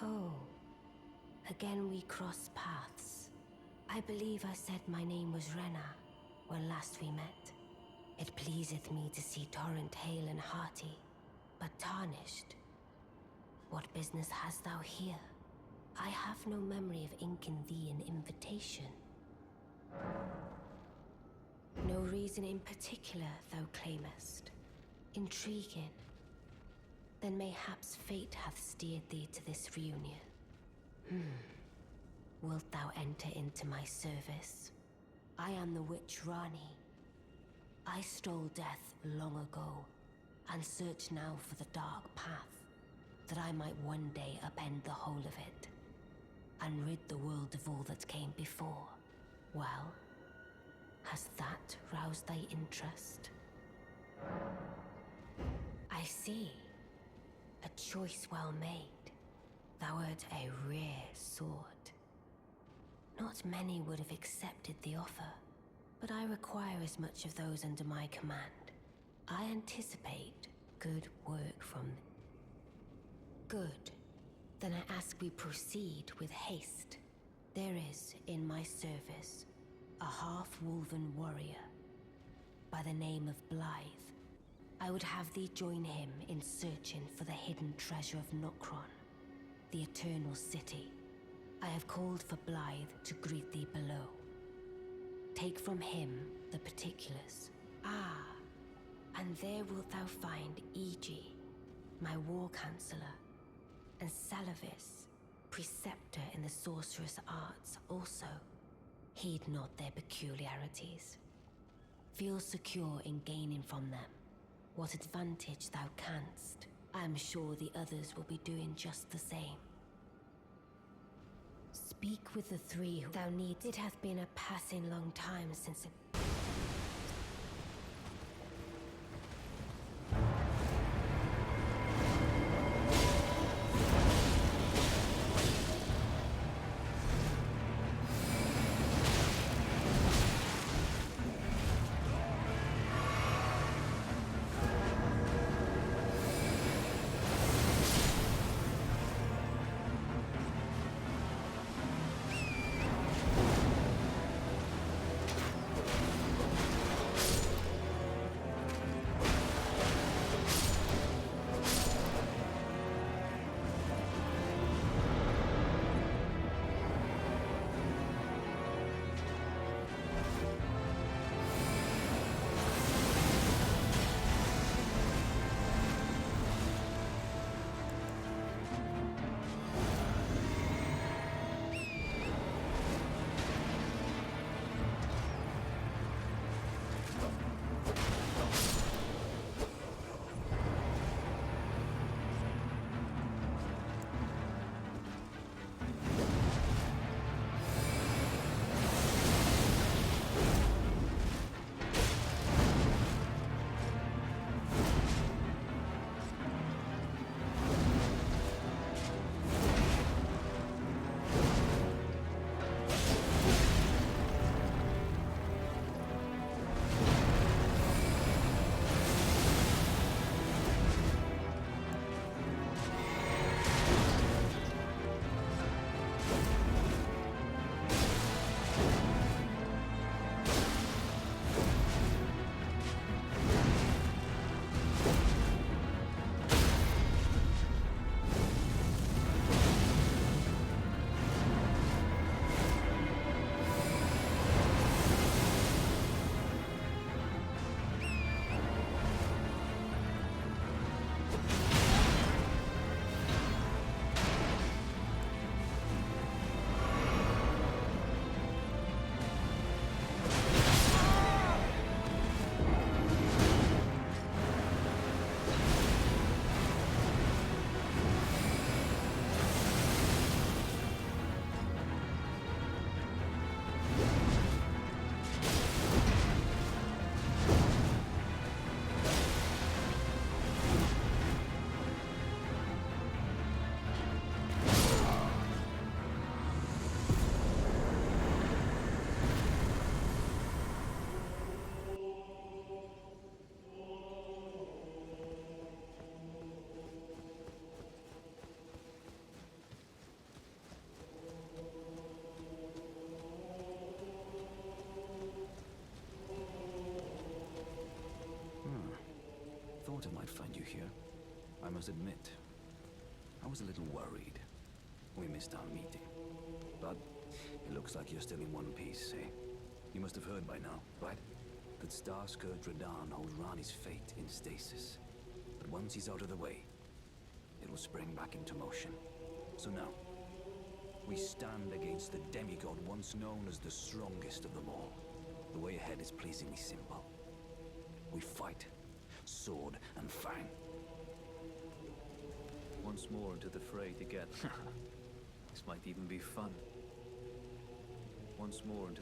Oh, again we cross paths. I believe I said my name was Rena when last we met. It pleaseth me to see Torrent hale and hearty, but tarnished. What business hast thou here? I have no memory of inking thee an invitation. No reason in particular thou claimest. Intriguing. Then mayhaps fate hath steered thee to this reunion. Wilt thou enter into my service? I am the witch Rani. I stole death long ago, and search now for the dark path, that I might one day upend the whole of it, and rid the world of all that came before. Well, has that roused thy interest? I see. A choice well made. Thou art a rare sword. Not many would have accepted the offer, but I require as much of those under my command. I anticipate good work from them. Good. Then I ask we proceed with haste. There is, in my service, a half-wolven warrior by the name of Blythe. I would have thee join him in searching for the hidden treasure of Nokron, the Eternal City. I have called for Blythe to greet thee below. Take from him the particulars. Ah, and there wilt thou find Iji, my war counselor, and Salavis, preceptor in the sorcerous arts also. Heed not their peculiarities. Feel secure in gaining from them what advantage thou canst. I am sure the others will be doing just the same. Speak with the three who thou needst. It hath been a passing long time since it... I must admit, I was a little worried. We missed our meeting. But it looks like you're still in one piece, eh? You must have heard by now, right? That Star-Scourge Radhan holds Rani's fate in stasis. But once he's out of the way, it will spring back into motion. So now, we stand against the demigod once known as the strongest of them all. The way ahead is pleasingly simple. We fight, sword and fang. Once more into the fray together. This might even be fun. Once more into...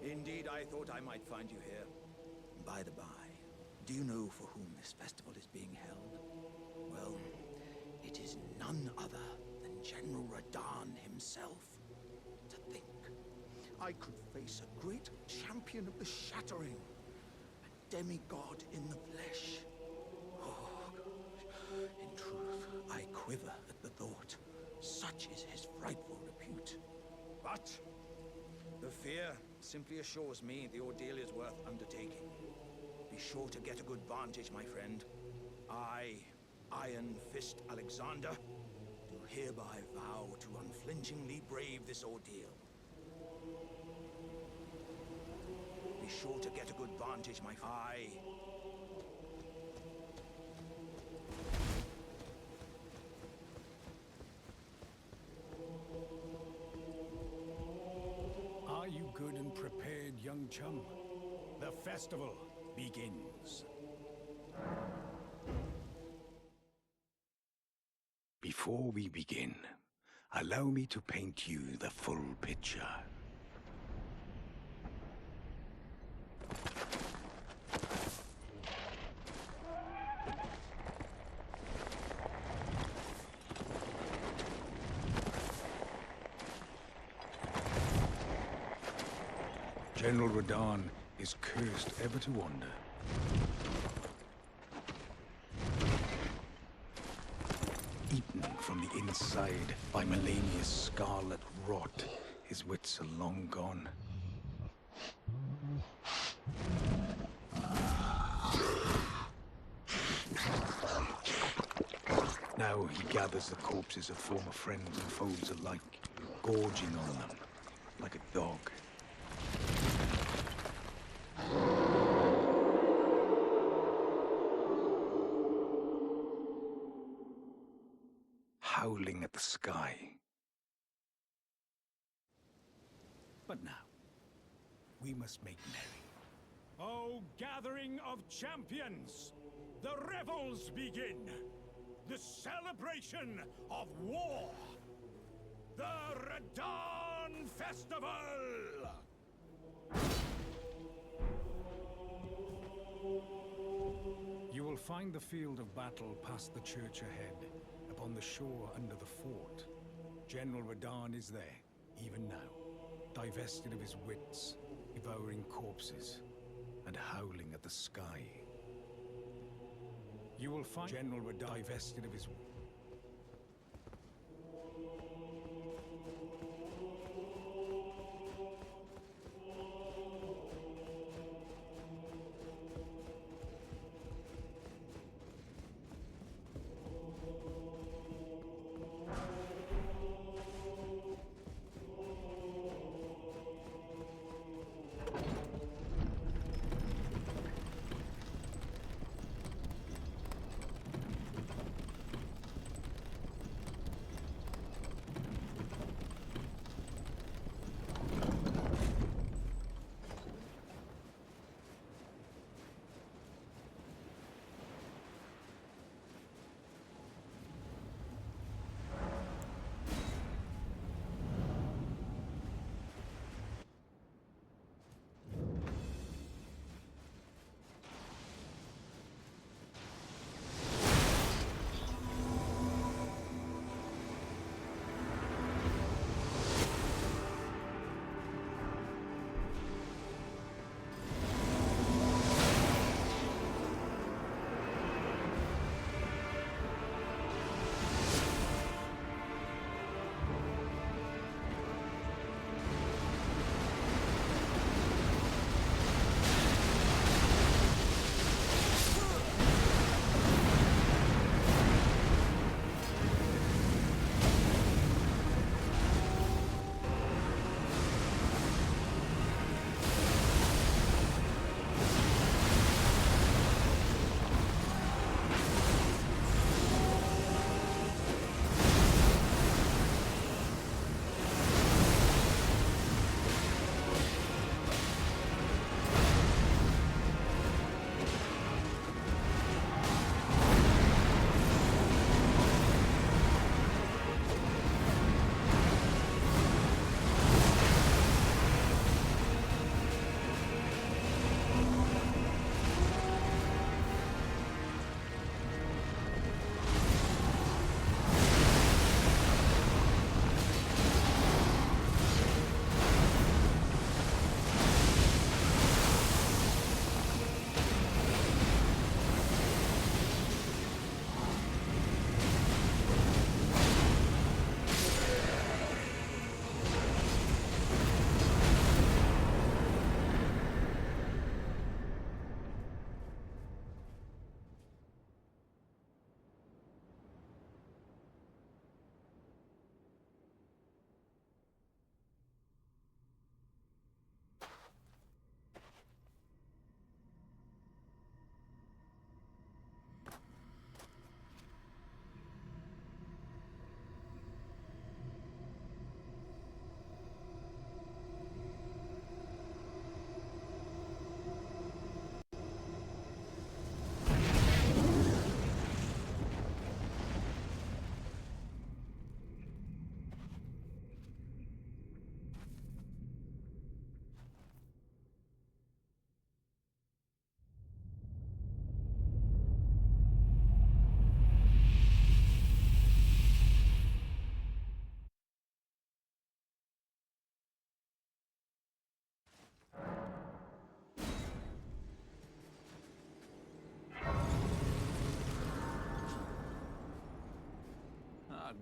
Indeed, I thought I might find you here. By the by, do you know for whom this festival is being held? Well, it is none other than General Radhan himself. To think, I could face a great champion of the Shattering, a demigod in the flesh. Oh, gosh. In truth, I quiver at the thought. Such is his frightful repute. But the fear simply assures me the ordeal is worth undertaking. Be sure to get a good vantage, my friend. I, Iron Fist Alexander, do hereby vow to unflinchingly brave this ordeal. Be sure to get a good vantage, my friend. Are you good and prepared, young chum? The festival begins. Before we begin, allow me to paint you the full picture. General Radhan is cursed ever to wander. Eaten from the inside by Melania's scarlet rot, his wits are long gone. Now he gathers the corpses of former friends and foes alike, gorging on them like a dog. Howling at the sky. But now, we must make merry. O gathering of champions, the revels begin! The celebration of war! The Radhan Festival! You will find the field of battle past the church ahead, upon the shore under the fort. General Radhan is there, even now, divested of his wits, devouring corpses, and howling at the sky. You will find General Radhan divested of his...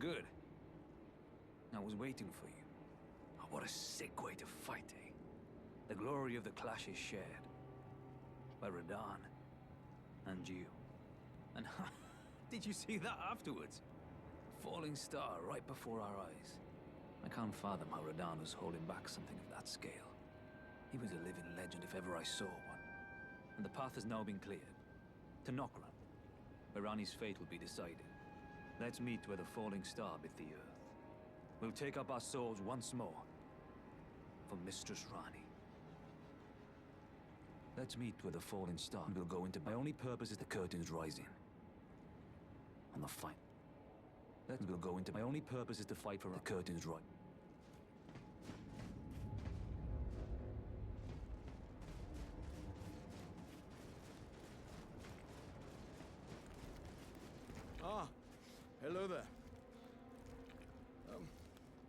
Good. I was waiting for you. Oh, what a sick way to fight, eh? The glory of the clash is shared. By Radhan. And you. And did you see that afterwards? Falling star right before our eyes. I can't fathom how Radhan was holding back something of that scale. He was a living legend if ever I saw one. And the path has now been cleared. To Nokran, where Rani's fate will be decided. Let's meet where the falling star bit the earth. We'll take up our swords once more. For Mistress Rani. Let's meet where the falling star will go into. My only purpose is the curtains rising. On the fight. We'll go into. My only purpose is to fight for the curtains right. Ah, hello there.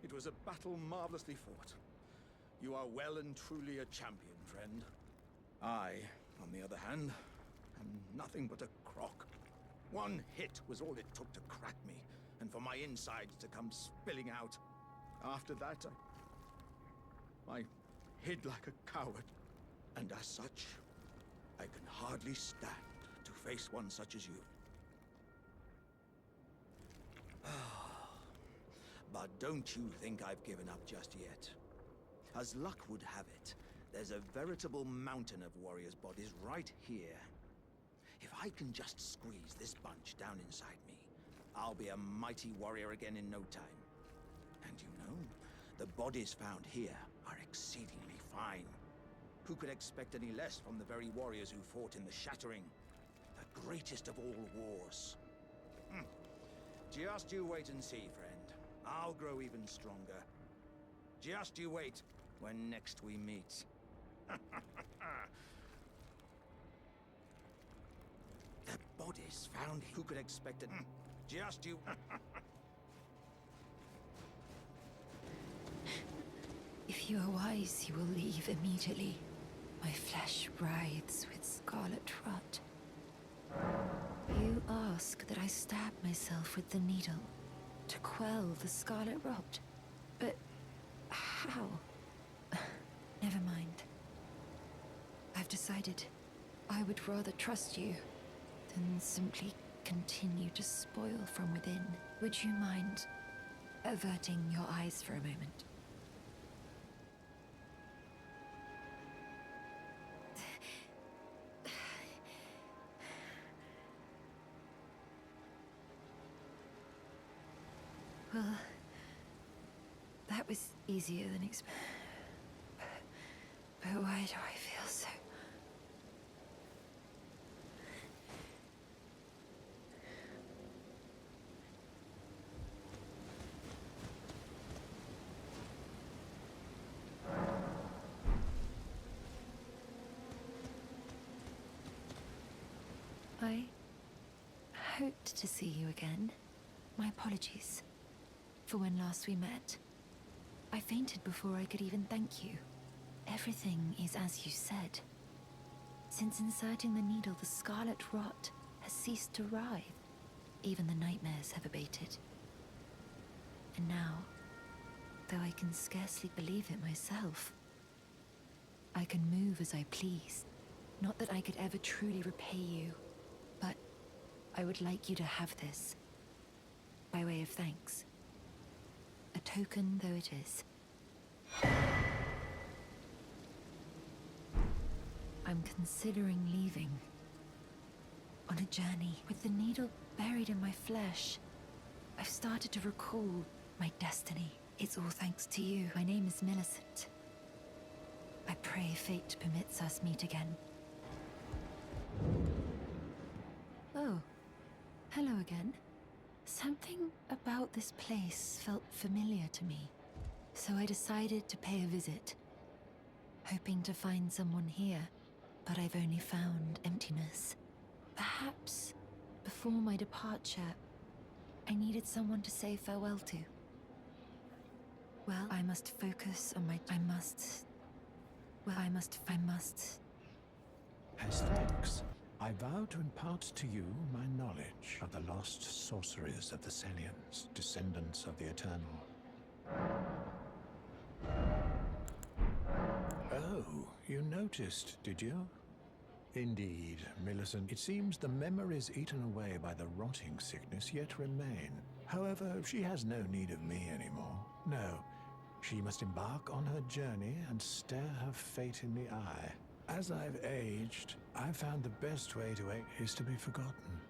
It was a battle marvelously fought. You are well and truly a champion, friend. I, on the other hand, am nothing but a crock. One hit was all it took to crack me, and for my insides to come spilling out. After that, I hid like a coward. And as such, I can hardly stand to face one such as you. But don't you think I've given up just yet. As luck would have it, there's a veritable mountain of warriors' bodies right here. If I can just squeeze this bunch down inside me, I'll be a mighty warrior again in no time. And you know, the bodies found here are exceedingly fine. Who could expect any less from the very warriors who fought in the Shattering? The greatest of all wars. Just you wait and see, friend. I'll grow even stronger. Just you wait when next we meet. The bodies found. Who could expect it? Just you. If you are wise, you will leave immediately. My flesh writhes with scarlet rot. You ask that I stab myself with the needle to quell the scarlet rot. But how? Never mind. I've decided I would rather trust you than simply continue to spoil from within. Would you mind averting your eyes for a moment? Well, that was easier than expected. But why do I feel so... I hoped to see you again. My apologies for when last we met. I fainted before I could even thank you. Everything is as you said. Since inserting the needle, the scarlet rot has ceased to writhe. Even the nightmares have abated. And now, though I can scarcely believe it myself, I can move as I please. Not that I could ever truly repay you, but I would like you to have this, by way of thanks. A token though it is. I'm considering leaving. On a journey, with the needle buried in my flesh. I've started to recall my destiny. It's all thanks to you. My name is Millicent. I pray fate permits us meet again. Oh, hello again. Something about this place felt familiar to me, so I decided to pay a visit, hoping to find someone here, but I've only found emptiness. Perhaps, before my departure, I needed someone to say farewell to. Well, I must focus on my... I must... As thanks, I vow to impart to you my knowledge of the lost sorceries of the Selians, descendants of the Eternal. Oh, you noticed, did you? Indeed, Millicent. It seems the memories eaten away by the rotting sickness yet remain. However, she has no need of me anymore. No, she must embark on her journey and stare her fate in the eye. As I've aged, I've found the best way to act is to be forgotten.